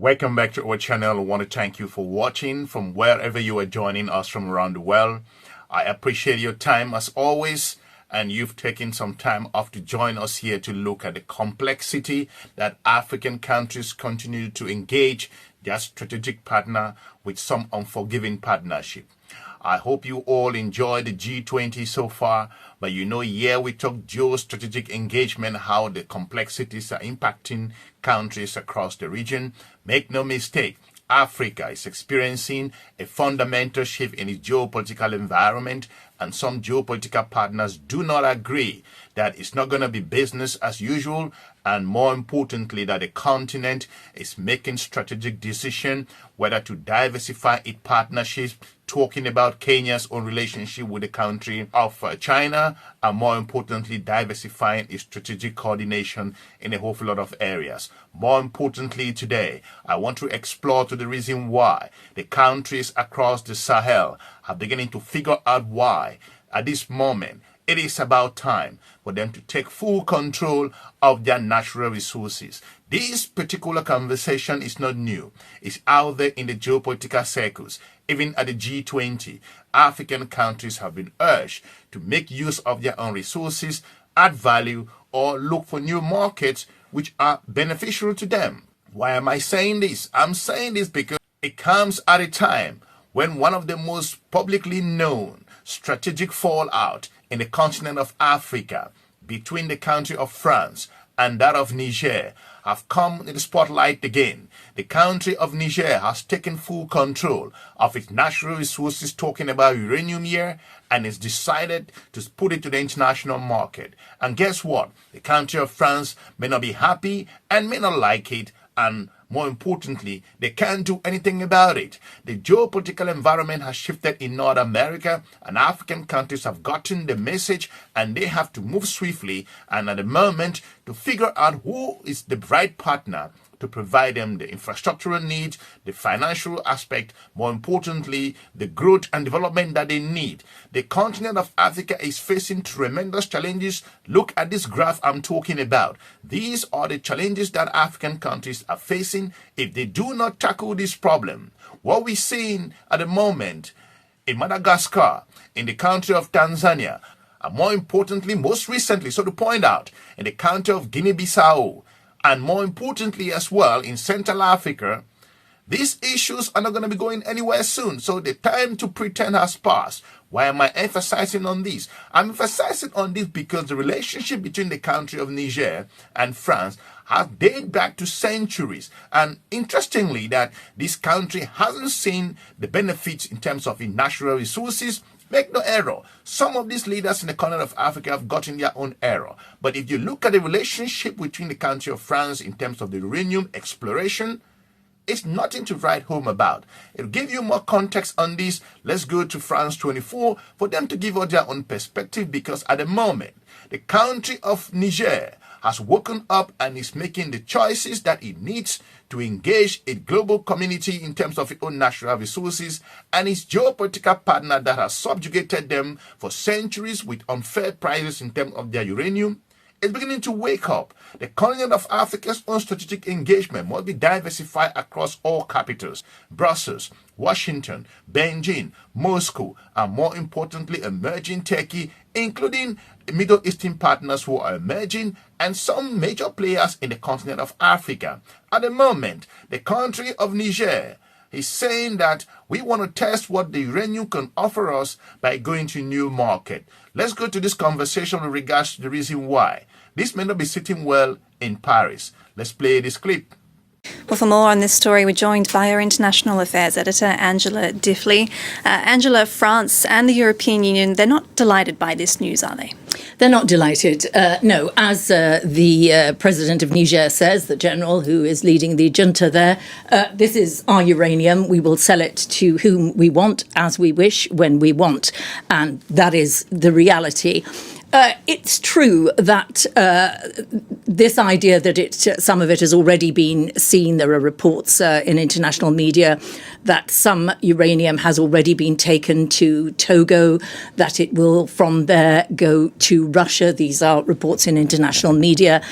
Welcome back to our channel. I want to thank you for watching from wherever you are joining us from around the world. I appreciate your time as always, and you've taken some time off to join us here to look at the complexity that African countries continue to engage their strategic partner with some unforgiving partnership. I hope you all enjoyed the G20 so far, but here we talk geostrategic engagement, how the complexities are impacting countries across the region. Make no mistake, Africa is experiencing a fundamental shift in its geopolitical environment, and some geopolitical partners do not agree that it's not going to be business as usual, and more importantly, that the continent is making strategic decisions whether to diversify its partnerships, talking about Kenya's own relationship with the country of China, and more importantly, diversifying its strategic coordination in a whole lot of areas. More importantly today, I want to explore to the reason why the countries across the Sahel are beginning to figure out why, at this moment, it is about time for them to take full control of their natural resources. This particular conversation is not new. It's out there in the geopolitical circles. Even at the G20, African countries have been urged to make use of their own resources, add value, or look for new markets which are beneficial to them. Why am I saying this? I'm saying this because it comes at a time when one of the most publicly known strategic fallout in the continent of Africa between the country of France and that of Niger have come in the spotlight again. The country of Niger has taken full control of its natural resources, talking about uranium here, and it's decided to put it to the international market. And guess what? The country of France may not be happy and may not like it, and more importantly, they can't do anything about it. The geopolitical environment has shifted in North America, and African countries have gotten the message, and they have to move swiftly and at the moment to figure out who is the right partner to provide them the infrastructural needs, the financial aspect, more importantly, the growth and development that they need. The continent of Africa is facing tremendous challenges. Look at this graph I'm talking about. These are the challenges that African countries are facing if they do not tackle this problem. What we're seeing at the moment in Madagascar, in the country of Tanzania, and more importantly, most recently, so to point out, in the country of Guinea Bissau, and more importantly as well in Central Africa, these issues are not going to be going anywhere soon. So the time to pretend has passed. Why am I emphasizing on this? I'm emphasizing on this because the relationship between the country of Niger and France has dated back to centuries. And interestingly, that this country hasn't seen the benefits in terms of its natural resources. Make no error, some of these leaders in the continent of Africa have gotten their own error. But if you look at the relationship between the country of France in terms of the uranium exploration, it's nothing to write home about. It'll give you more context on this. Let's go to France 24 for them to give us their own perspective, because at the moment, the country of Niger has woken up and is making the choices that it needs to engage a global community in terms of its own natural resources, and its geopolitical partner that has subjugated them for centuries with unfair prices in terms of their uranium is beginning to wake up. The continent of Africa's own strategic engagement must be diversified across all capitals: Brussels, Washington, Beijing, Moscow, and more importantly, emerging Turkey, including Middle Eastern partners who are emerging, and some major players in the continent of Africa. At the moment, the country of Niger is saying that we want to test what the uranium can offer us by going to a new market. Let's go to this conversation with regards to the reason why this may not be sitting well in Paris. Let's play this clip. Well, for more on this story, we're joined by our International Affairs Editor, Angela Diffley. Angela, France and the European Union, they're not delighted by this news, are they? They're not delighted, no. As the president of Niger says, the general who is leading the junta there, this is our uranium. We will sell it to whom we want, as we wish, when we want. And that is the reality. It's true that this idea that some of it has already been seen. There are reports in international media that some uranium has already been taken to Togo, that it will from there go to Russia. These are reports in international media.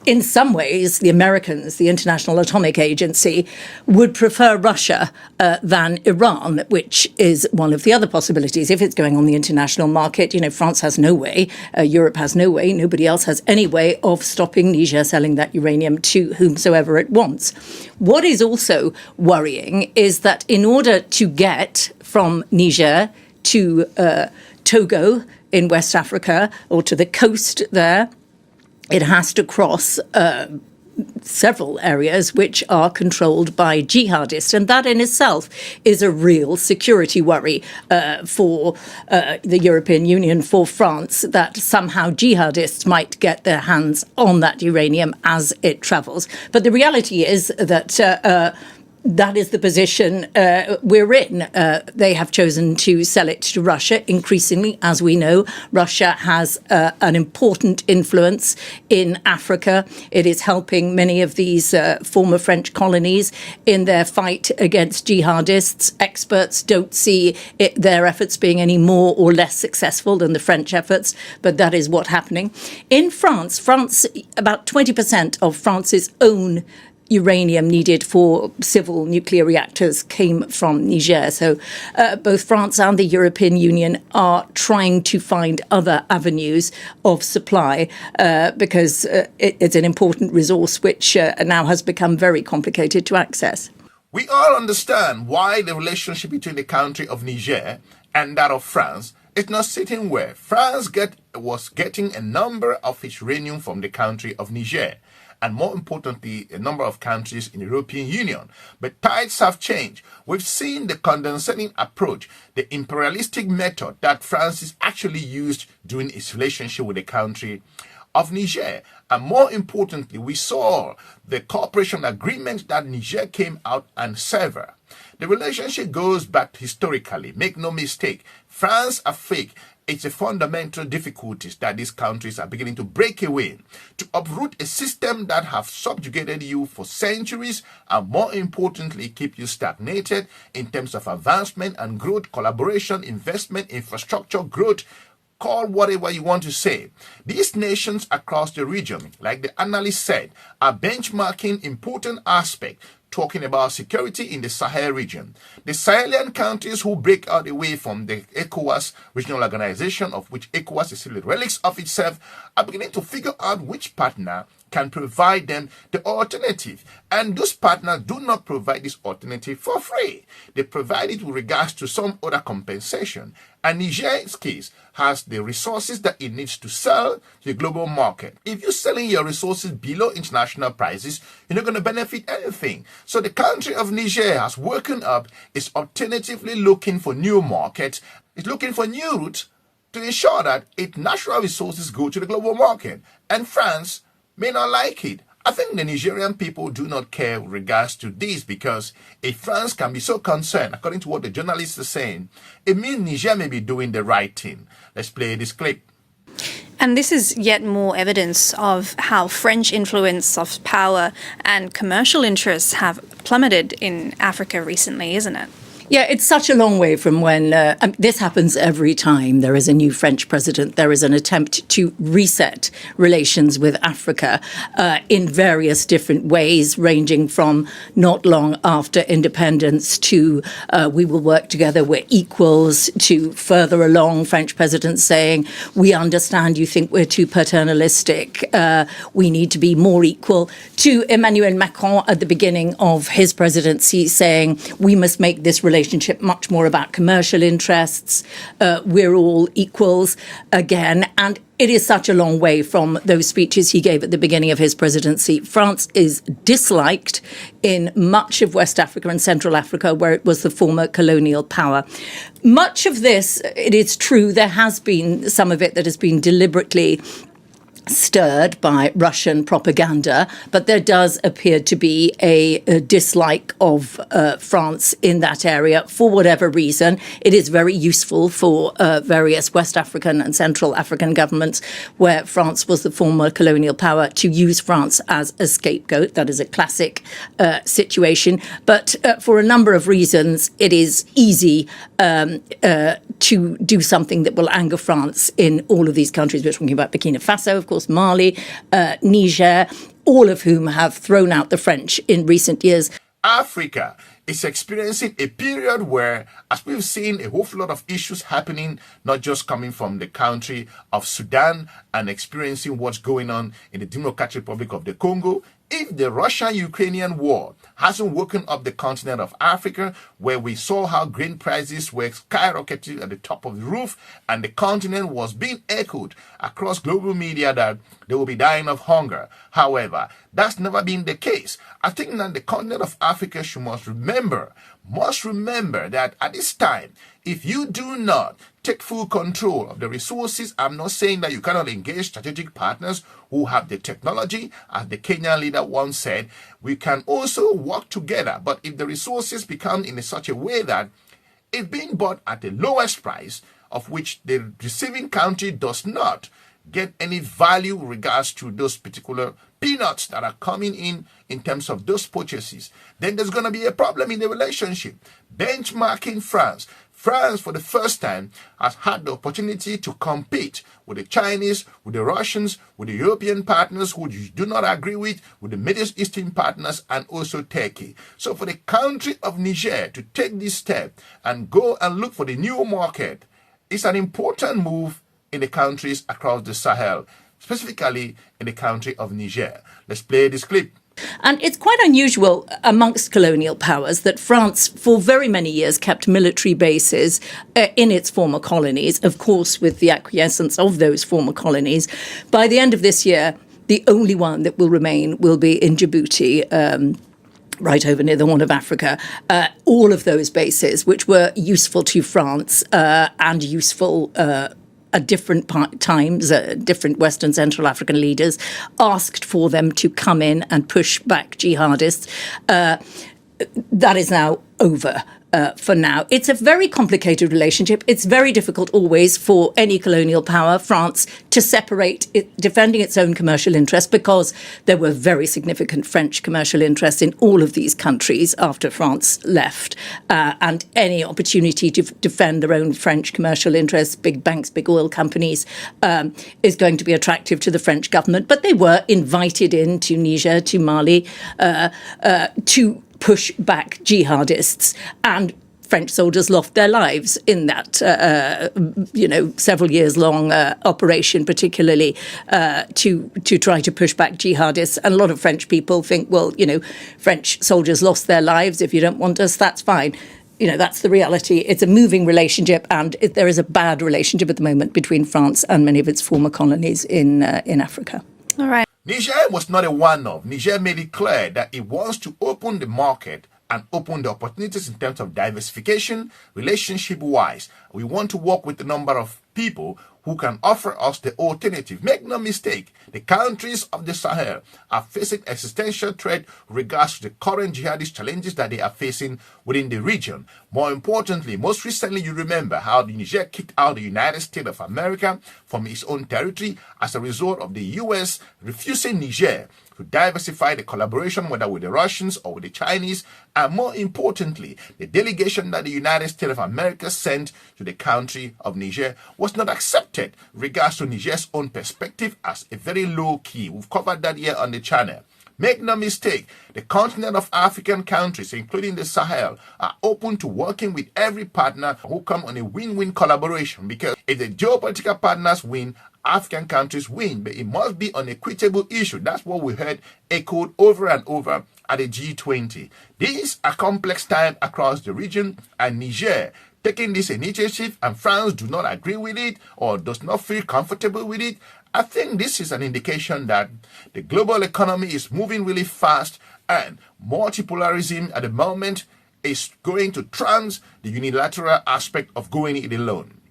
in some ways, the Americans, the International Atomic Agency, would prefer Russia than Iran, which is one of the other possibilities. If it's going on the international market, France has no way, Europe has no way, nobody else has any way of stopping Niger selling that uranium to whomsoever it wants. What is also worrying is that in order to get from Niger to Togo in West Africa, or to the coast there, it has to cross several areas which are controlled by jihadists. And that in itself is a real security worry for the European Union, for France, that somehow jihadists might get their hands on that uranium as it travels. But the reality is that that is the position we're in. They have chosen to sell it to Russia. Increasingly, as we know, Russia has an important influence in Africa. It is helping many of these former French colonies in their fight against jihadists. Experts don't see their efforts being any more or less successful than the French efforts, but that is what's happening. In France, about 20% of France's own uranium needed for civil nuclear reactors came from Niger. So both France and the European Union are trying to find other avenues of supply because it's an important resource which now has become very complicated to access. We all understand why the relationship between the country of Niger and that of France is not sitting well. France was getting a number of its uranium from the country of Niger, and more importantly, a number of countries in the European Union. But tides have changed. We've seen the condescending approach, the imperialistic method that France is actually used during its relationship with the country of Niger. And more importantly, we saw the cooperation agreement that Niger came out and severed. The relationship goes back historically. Make no mistake, France are fake. It's a fundamental difficulties that these countries are beginning to break away, to uproot a system that have subjugated you for centuries, and more importantly, keep you stagnated in terms of advancement and growth, collaboration, investment, infrastructure, growth. Call whatever you want to say. These nations across the region, like the analyst said, are benchmarking important aspects talking about security in the Sahel region. The Sahelian countries who break out away from the ECOWAS regional organization, of which ECOWAS is still the relics of itself, are beginning to figure out which partner can provide them the alternative. And those partners do not provide this alternative for free. They provide it with regards to some other compensation. And Niger's case has the resources that it needs to sell to the global market. If you're selling your resources below international prices, you're not going to benefit anything. So the country of Niger has woken up, is alternatively looking for new markets, it's looking for new routes to ensure that its natural resources go to the global market. And France may not like it. I think the Nigerian people do not care with regards to this, because if France can be so concerned, according to what the journalists are saying, it means Niger may be doing the right thing. Let's play this clip. And this is yet more evidence of how French influence of power and commercial interests have plummeted in Africa recently, isn't it? Yeah, it's such a long way from when this happens every time there is a new French president. There is an attempt to reset relations with Africa in various different ways, ranging from not long after independence to we will work together, we're equals, to further along French presidents saying, we understand you think we're too paternalistic, we need to be more equal, to Emmanuel Macron at the beginning of his presidency saying, we must make this relationship much more about commercial interests. We're all equals again. And it is such a long way from those speeches he gave at the beginning of his presidency. France is disliked in much of West Africa and Central Africa, where it was the former colonial power. Much of this, it is true, there has been some of it that has been deliberately stirred by Russian propaganda, but there does appear to be a dislike of France in that area for whatever reason. It is very useful for various West African and Central African governments where France was the former colonial power to use France as a scapegoat. That is a classic situation. But for a number of reasons, it is easy to do something that will anger France in all of these countries. We're talking about Burkina Faso, of course, Mali, Niger, all of whom have thrown out the French in recent years. Africa is experiencing a period where, as we've seen, a whole lot of issues happening, not just coming from the country of Sudan and experiencing what's going on in the Democratic Republic of the Congo. If the Russian-Ukrainian war hasn't woken up the continent of Africa, where we saw how grain prices were skyrocketing at the top of the roof, and the continent was being echoed across global media that they will be dying of hunger. However, that's never been the case. I think that the continent of Africa must remember that at this time, if you do not take full control of the resources, I'm not saying that you cannot engage strategic partners who have the technology. As the Kenyan leader once said, we can also work together. But if the resources become in such a way that it's being bought at the lowest price, of which the receiving country does not get any value in regards to those particular peanuts that are coming in terms of those purchases, then there's going to be a problem in the relationship. Benchmarking France. France, for the first time, has had the opportunity to compete with the Chinese, with the Russians, with the European partners who you do not agree with the Middle Eastern partners, and also Turkey. So for the country of Niger to take this step and go and look for the new market is an important move in the countries across the Sahel, specifically in the country of Niger. Let's play this clip. And it's quite unusual amongst colonial powers that France, for very many years, kept military bases in its former colonies, of course, with the acquiescence of those former colonies. By the end of this year, the only one that will remain will be in Djibouti, right over near the Horn of Africa. All of those bases, which were useful to France and useful at different times, different Western Central African leaders asked for them to come in and push back jihadists. That is now over. For now. It's a very complicated relationship. It's very difficult always for any colonial power, France, to separate it, defending its own commercial interests, because there were very significant French commercial interests in all of these countries after France left. And any opportunity to defend their own French commercial interests, big banks, big oil companies, is going to be attractive to the French government. But they were invited into Niger, to Mali, to push back jihadists, and French soldiers lost their lives in that, several years long operation, particularly to try to push back jihadists. And a lot of French people think, well, French soldiers lost their lives. If you don't want us, that's fine. That's the reality. It's a moving relationship, and there is a bad relationship at the moment between France and many of its former colonies in Africa. All right. Niger was not a one-off. Niger made it clear that it wants to open the market and open the opportunities in terms of diversification, relationship-wise. We want to work with a number of people who can offer us the alternative. Make no mistake, the countries of the Sahel are facing existential threat with regards to the current jihadist challenges that they are facing within the region. More importantly, most recently, you remember how Niger kicked out the United States of America from its own territory as a result of the U.S. refusing Niger to diversify the collaboration, whether with the Russians or with the Chinese, and more importantly, the delegation that the United States of America sent to the country of Niger was not accepted regards to Niger's own perspective as a very low key. We've covered that here on the channel. Make no mistake, the continent of African countries, including the Sahel, are open to working with every partner who come on a win-win collaboration, because if the geopolitical partners win, African countries win, but it must be on an equitable issue. That's what we heard echoed over and over at the G20. These are complex times across the region, and Niger taking this initiative, and France do not agree with it or does not feel comfortable with it. I think this is an indication that the global economy is moving really fast, and multipolarism at the moment is going to trump the unilateral aspect of going it alone.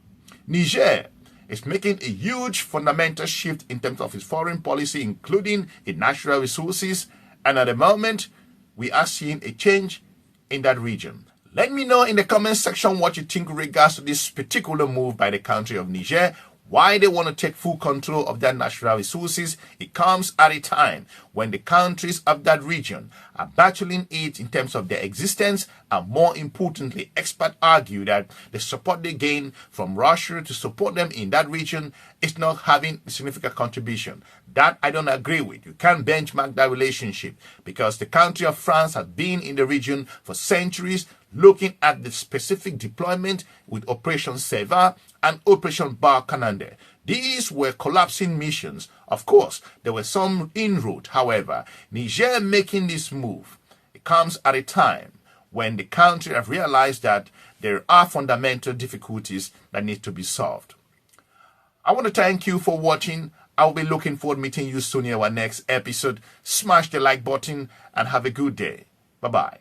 Niger is making a huge fundamental shift in terms of its foreign policy, including its natural resources, and at the moment, we are seeing a change in that region. Let me know in the comment section what you think with regards to this particular move by the country of Niger. Why they want to take full control of their natural resources. It comes at a time when the countries of that region are battling it in terms of their existence And more importantly, experts argue that the support they gain from Russia to support them in that region is not having a significant contribution. That I don't agree with. You can't benchmark that relationship because the country of France has been in the region for centuries, looking at the specific deployment with Operation Seva and Operation Barkanande. These were collapsing missions. Of course, there were some inroad. However, Niger making this move, it comes at a time when the country have realized that there are fundamental difficulties that need to be solved. I want to thank you for watching. I'll be looking forward to meeting you soon in our next episode. Smash the like button and have a good day. Bye-bye.